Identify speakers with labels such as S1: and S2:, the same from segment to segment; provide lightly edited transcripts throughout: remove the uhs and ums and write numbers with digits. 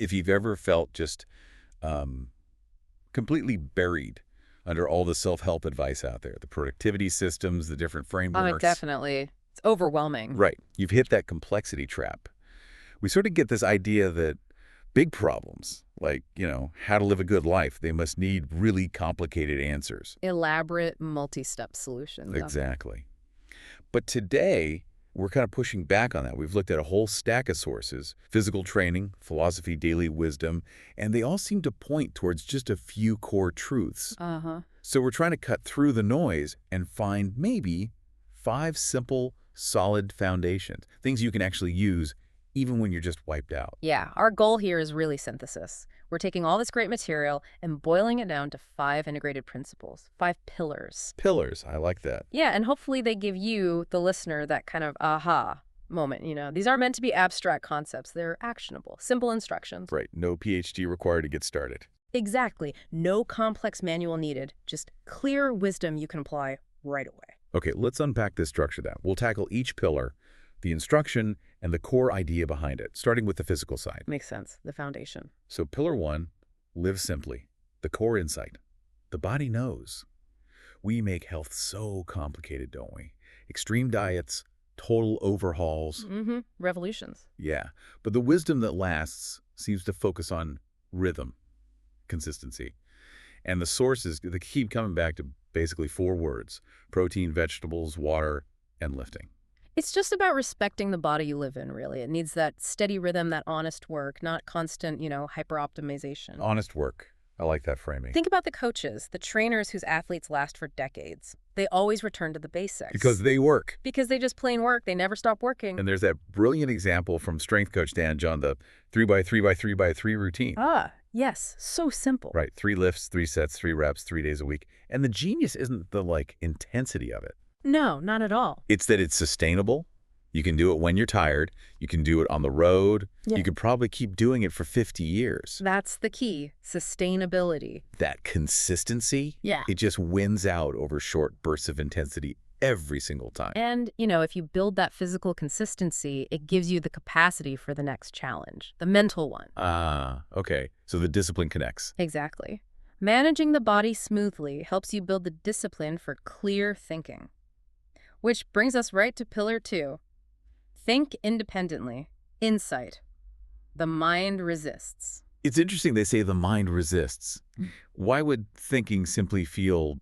S1: If you've ever felt just um, completely buried under all the self-help advice out there, the productivity systems, the different frameworks.
S2: Definitely. It's overwhelming.
S1: Right. You've hit that complexity trap. We sort of get this idea that big problems, like, how to live a good life, they must need really complicated answers.
S2: Elaborate, multi-step solutions.
S1: Exactly. But today, we're kind of pushing back on that. We've looked at a whole stack of sources: physical training, philosophy, daily wisdom, and they all seem to point towards just a few core truths. So we're trying to cut through the noise and find maybe 5 simple, solid foundations, things you can actually use even when you're just wiped out.
S2: Yeah, our goal here is really synthesis. We're taking all this great material and boiling it down to 5 integrated principles, 5 pillars.
S1: Pillars, I like that.
S2: Yeah, and hopefully they give you, the listener, that kind of aha moment. These aren't meant to be abstract concepts. They're actionable, simple instructions.
S1: Right, no PhD required to get started.
S2: Exactly. No complex manual needed. Just clear wisdom you can apply right away.
S1: Okay, let's unpack this structure then. We'll tackle each pillar, the instruction, and the core idea behind it, starting with the physical side.
S2: Makes sense. The foundation.
S1: So pillar 1, live simply. The core insight. The body knows. We make health so complicated, don't we? Extreme diets, total overhauls.
S2: Revolutions.
S1: Yeah, but the wisdom that lasts seems to focus on rhythm, consistency. And the sources, they keep coming back to basically 4 words: protein, vegetables, water, and lifting.
S2: It's just about respecting the body you live in, really. It needs that steady rhythm, that honest work, not constant, hyper-optimization.
S1: Honest work. I like that framing.
S2: Think about the coaches, the trainers whose athletes last for decades. They always return to the basics.
S1: Because they work.
S2: Because they just plain work. They never stop working.
S1: And there's that brilliant example from strength coach Dan John, the 3x3x3x3 routine.
S2: Yes. So simple.
S1: Right. 3 lifts, 3 sets, 3 reps, 3 days a week. And the genius isn't the, intensity of it.
S2: No, not at all.
S1: It's that it's sustainable. You can do it when you're tired. You can do it on the road.
S2: Yeah.
S1: You could probably keep doing it for 50 years.
S2: That's the key. Sustainability.
S1: That consistency,
S2: Yeah.
S1: it just wins out over short bursts of intensity every single time.
S2: And, if you build that physical consistency, it gives you the capacity for the next challenge, the mental one.
S1: Okay. So the discipline connects.
S2: Exactly. Managing the body smoothly helps you build the discipline for clear thinking. Which brings us right to pillar 2. Think independently. Insight. The mind resists.
S1: It's interesting they say the mind resists. Why would thinking simply feel,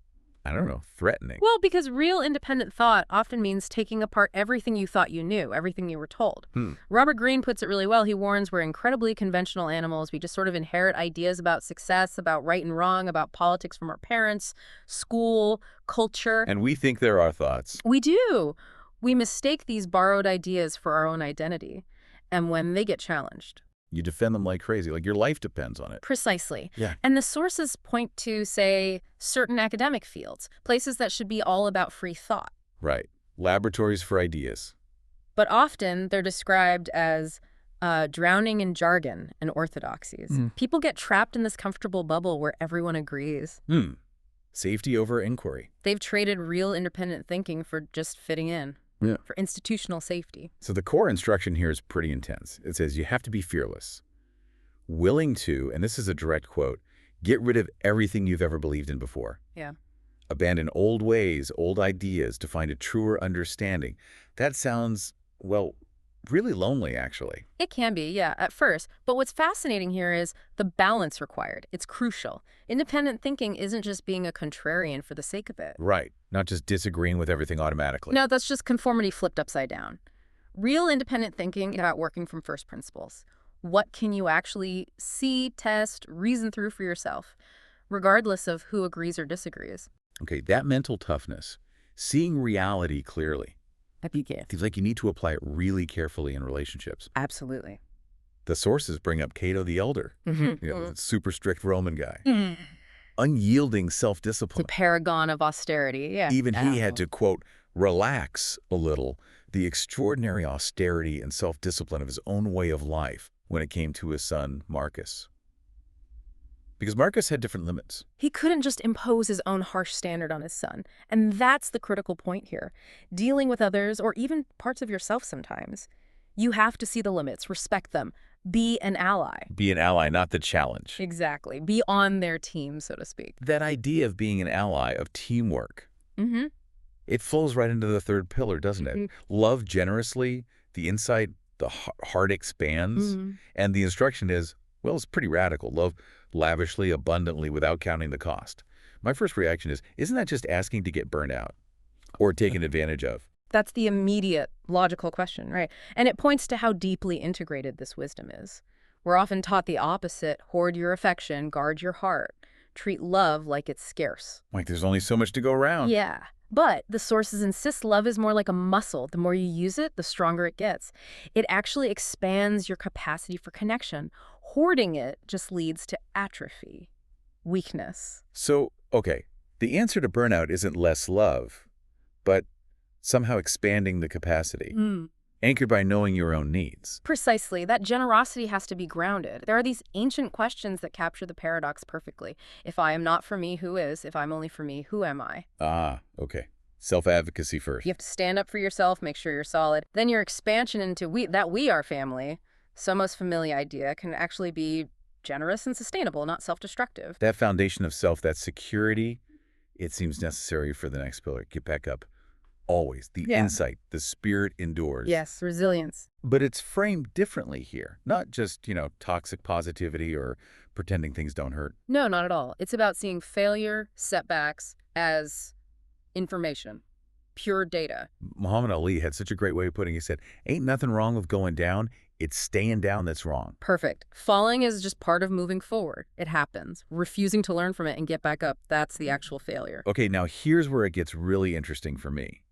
S1: threatening?
S2: Well, because real independent thought often means taking apart everything you thought you knew, everything you were told. Robert Greene puts it really well. He warns we're incredibly conventional animals. We just sort of inherit ideas about success, about right and wrong, about politics from our parents, school, culture.
S1: And we think they're our thoughts.
S2: We do. We mistake these borrowed ideas for our own identity. And when they get challenged.
S1: You defend them like crazy, like your life depends on it.
S2: Precisely.
S1: Yeah.
S2: And the sources point to, say, certain academic fields, places that should be all about free thought.
S1: Right. Laboratories for ideas.
S2: But often they're described as drowning in jargon and orthodoxies. People get trapped in this comfortable bubble where everyone agrees.
S1: Safety over inquiry.
S2: They've traded real independent thinking for just fitting in.
S1: Yeah.
S2: For institutional safety.
S1: So the core instruction here is pretty intense. It says you have to be fearless, willing to, and this is a direct quote, get rid of everything you've ever believed in before.
S2: Yeah.
S1: Abandon old ways, old ideas to find a truer understanding. That sounds, really lonely, actually.
S2: It can be, yeah, at first. But what's fascinating here is the balance required. It's crucial. Independent thinking isn't just being a contrarian for the sake of it.
S1: Right. Not just disagreeing with everything automatically.
S2: No, that's just conformity flipped upside down. Real independent thinking is about working from first principles. What can you actually see, test, reason through for yourself, regardless of who agrees or disagrees?
S1: Okay, that mental toughness, seeing reality clearly. Seems like you need to apply it really carefully in relationships.
S2: Absolutely.
S1: The sources bring up Cato the Elder, the super strict Roman guy. Unyielding self-discipline.
S2: The paragon of austerity, yeah.
S1: Even he had to, quote, relax a little the extraordinary austerity and self-discipline of his own way of life when it came to his son, Marcus. Because Marcus had different limits.
S2: He couldn't just impose his own harsh standard on his son. And that's the critical point here. Dealing with others, or even parts of yourself sometimes, you have to see the limits, respect them, Be an ally.
S1: Be an ally, not the challenge.
S2: Exactly. Be on their team, so to speak.
S1: That idea of being an ally, of teamwork,
S2: Mm-hmm.
S1: it flows right into the third pillar, doesn't it? Love generously, the insight, the heart expands, and the instruction is, well, it's pretty radical. Love lavishly, abundantly, without counting the cost. My first reaction is, isn't that just asking to get burned out or taken advantage of?
S2: That's the immediate logical question, right? And it points to how deeply integrated this wisdom is. We're often taught the opposite: hoard your affection, guard your heart, treat love like it's scarce.
S1: Like there's only so much to go around.
S2: Yeah. But the sources insist love is more like a muscle. The more you use it, the stronger it gets. It actually expands your capacity for connection. Hoarding it just leads to atrophy, weakness.
S1: So, okay, the answer to burnout isn't less love, but somehow expanding the capacity, anchored by knowing your own needs.
S2: Precisely. That generosity has to be grounded. There are these ancient questions that capture the paradox perfectly. If I am not for me, who is? If I'm only for me, who am I?
S1: Ah, okay. Self-advocacy first.
S2: You have to stand up for yourself, make sure you're solid. Then your expansion into we are family, Somos Familia idea, can actually be generous and sustainable, not self-destructive.
S1: That foundation of self, that security, it seems necessary for the next pillar. Get back up. Always. The insight, the spirit endures.
S2: Yes, resilience.
S1: But it's framed differently here. Not just, toxic positivity or pretending things don't hurt.
S2: No, not at all. It's about seeing failure, setbacks as information, pure data.
S1: Muhammad Ali had such a great way of putting it. He said, ain't nothing wrong with going down. It's staying down that's wrong.
S2: Perfect. Falling is just part of moving forward. It happens. Refusing to learn from it and get back up, that's the actual failure.
S1: Okay, now here's where it gets really interesting for me.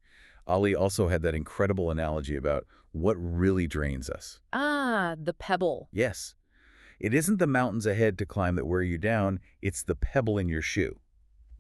S1: Ali also had that incredible analogy about what really drains us.
S2: Ah, the pebble.
S1: Yes. It isn't the mountains ahead to climb that wear you down, it's the pebble in your shoe.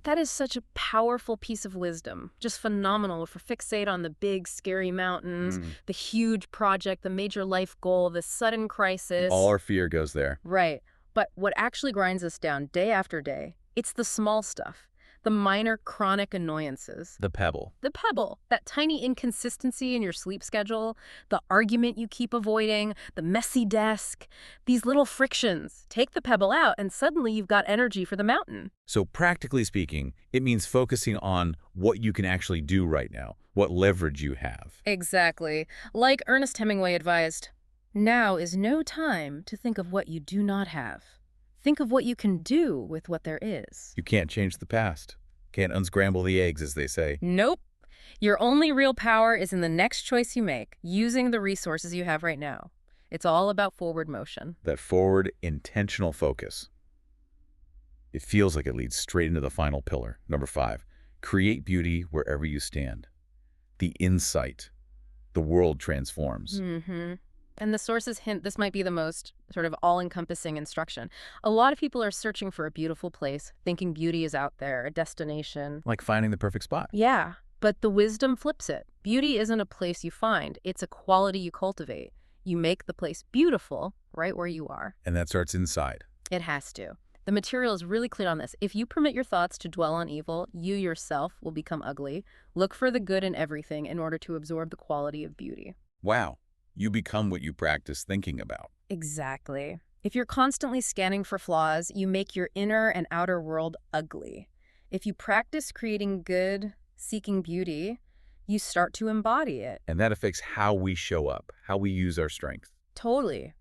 S2: That is such a powerful piece of wisdom. Just phenomenal. If we fixate on the big, scary mountains, the huge project, the major life goal, the sudden crisis.
S1: All our fear goes there.
S2: Right. But what actually grinds us down day after day, it's the small stuff. The minor chronic annoyances.
S1: The pebble.
S2: The pebble. That tiny inconsistency in your sleep schedule, the argument you keep avoiding, the messy desk, these little frictions. Take the pebble out and suddenly you've got energy for the mountain.
S1: So practically speaking, it means focusing on what you can actually do right now, what leverage you have.
S2: Exactly. Like Ernest Hemingway advised, now is no time to think of what you do not have. Think of what you can do with what there is.
S1: You can't change the past. Can't unscramble the eggs, as they say.
S2: Nope. Your only real power is in the next choice you make, using the resources you have right now. It's all about forward motion.
S1: That forward, intentional focus. It feels like it leads straight into the final pillar. Number 5, create beauty wherever you stand. The insight. The world transforms.
S2: And the sources hint this might be the most sort of all-encompassing instruction. A lot of people are searching for a beautiful place, thinking beauty is out there, a destination.
S1: Like finding the perfect spot.
S2: Yeah, but the wisdom flips it. Beauty isn't a place you find. It's a quality you cultivate. You make the place beautiful right where you are.
S1: And that starts inside.
S2: It has to. The material is really clear on this. If you permit your thoughts to dwell on evil, you yourself will become ugly. Look for the good in everything in order to absorb the quality of beauty.
S1: Wow. You become what you practice thinking about.
S2: Exactly. If you're constantly scanning for flaws, you make your inner and outer world ugly. If you practice creating good, seeking beauty, you start to embody it.
S1: And that affects how we show up, how we use our strength.
S2: Totally.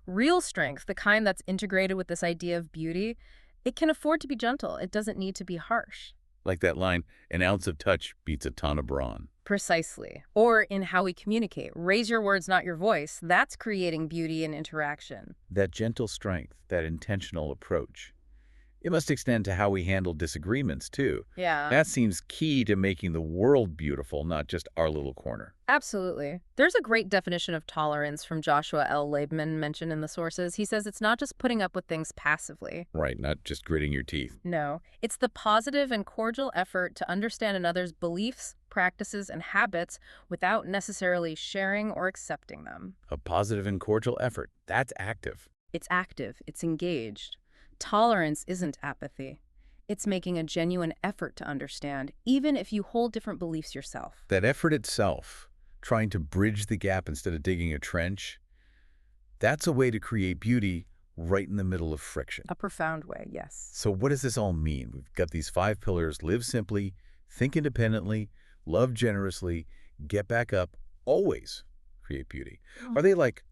S2: Real strength, the kind that's integrated with this idea of beauty, it can afford to be gentle. It doesn't need to be harsh.
S1: Like that line, an ounce of touch beats a ton of brawn.
S2: Precisely. Or in how we communicate. Raise your words, not your voice. That's creating beauty in interaction.
S1: That gentle strength, that intentional approach. It must extend to how we handle disagreements, too.
S2: Yeah.
S1: That seems key to making the world beautiful, not just our little corner.
S2: Absolutely. There's a great definition of tolerance from Joshua L. Liebman mentioned in the sources. He says it's not just putting up with things passively.
S1: Right, not just gritting your teeth.
S2: No, it's the positive and cordial effort to understand another's beliefs, practices, and habits without necessarily sharing or accepting them.
S1: A positive and cordial effort. That's active.
S2: It's active. It's engaged. Tolerance isn't apathy. It's making a genuine effort to understand, even if you hold different beliefs yourself.
S1: That effort itself, trying to bridge the gap instead of digging a trench, That's a way to create beauty right in the middle of friction.
S2: A profound way, yes.
S1: So what does this all mean? We've got these 5 pillars: live simply, think independently, love generously, get back up, always create beauty. Are they like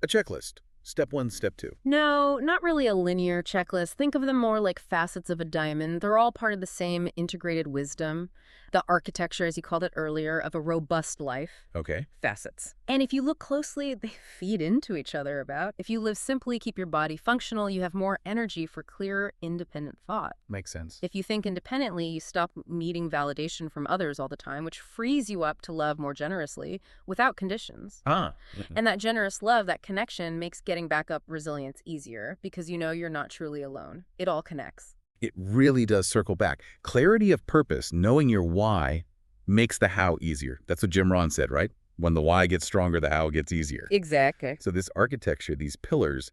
S1: a checklist? Step 1, step 2.
S2: No, not really a linear checklist. Think of them more like facets of a diamond. They're all part of the same integrated wisdom, the architecture, as you called it earlier, of a robust life.
S1: Okay.
S2: Facets. And if you look closely, they feed into each other about. If you live simply, keep your body functional, you have more energy for clearer, independent thought.
S1: Makes sense.
S2: If you think independently, you stop needing validation from others all the time, which frees you up to love more generously without conditions. And that generous love, that connection, makes getting back up resilience easier because you know you're not truly alone. It all connects.
S1: It really does circle back. Clarity of purpose, knowing your why, makes the how easier. That's what Jim Rohn said, right? When the why gets stronger, the how gets easier.
S2: Exactly.
S1: So this architecture, these pillars,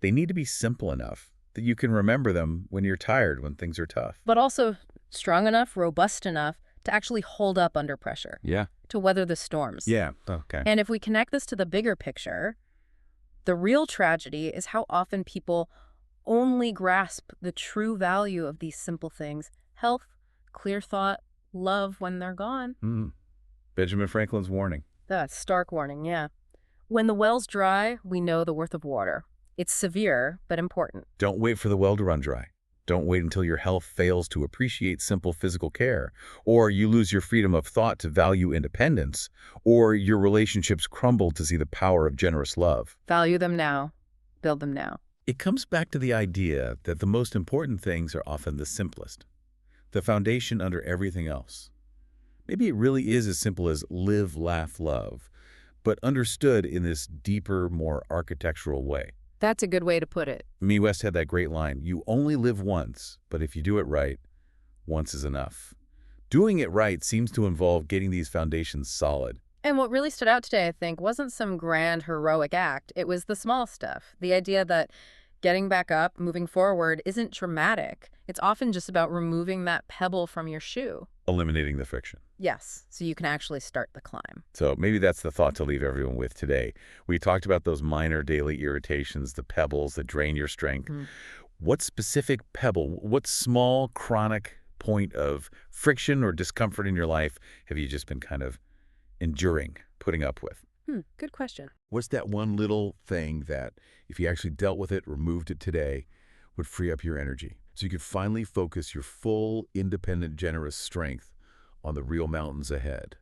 S1: they need to be simple enough that you can remember them when you're tired, when things are tough.
S2: But also strong enough, robust enough to actually hold up under pressure.
S1: Yeah.
S2: To weather the storms.
S1: Yeah. Okay.
S2: And if we connect this to the bigger picture, the real tragedy is how often people only grasp the true value of these simple things: health, clear thought, love, when they're gone.
S1: Benjamin Franklin's warning.
S2: That's stark warning, yeah. When the well's dry, we know the worth of water. It's severe, but important.
S1: Don't wait for the well to run dry. Don't wait until your health fails to appreciate simple physical care, or you lose your freedom of thought to value independence, or your relationships crumble to see the power of generous love.
S2: Value them now. Build them now.
S1: It comes back to the idea that the most important things are often the simplest, the foundation under everything else. Maybe it really is as simple as live, laugh, love, but understood in this deeper, more architectural way.
S2: That's a good way to put it.
S1: Mae West had that great line, "You only live once, but if you do it right, once is enough." Doing it right seems to involve getting these foundations solid.
S2: And what really stood out today, I think, wasn't some grand heroic act. It was the small stuff. The idea that getting back up, moving forward, isn't traumatic. It's often just about removing that pebble from your shoe.
S1: Eliminating the friction.
S2: Yes, so you can actually start the climb.
S1: So maybe that's the thought to leave everyone with today. We talked about those minor daily irritations, the pebbles that drain your strength. What specific pebble, what small chronic point of friction or discomfort in your life have you just been kind of enduring, putting up with?
S2: Good question.
S1: What's that one little thing that, if you actually dealt with it, removed it today, would free up your energy so you could finally focus your full, independent, generous strength on the real mountains ahead?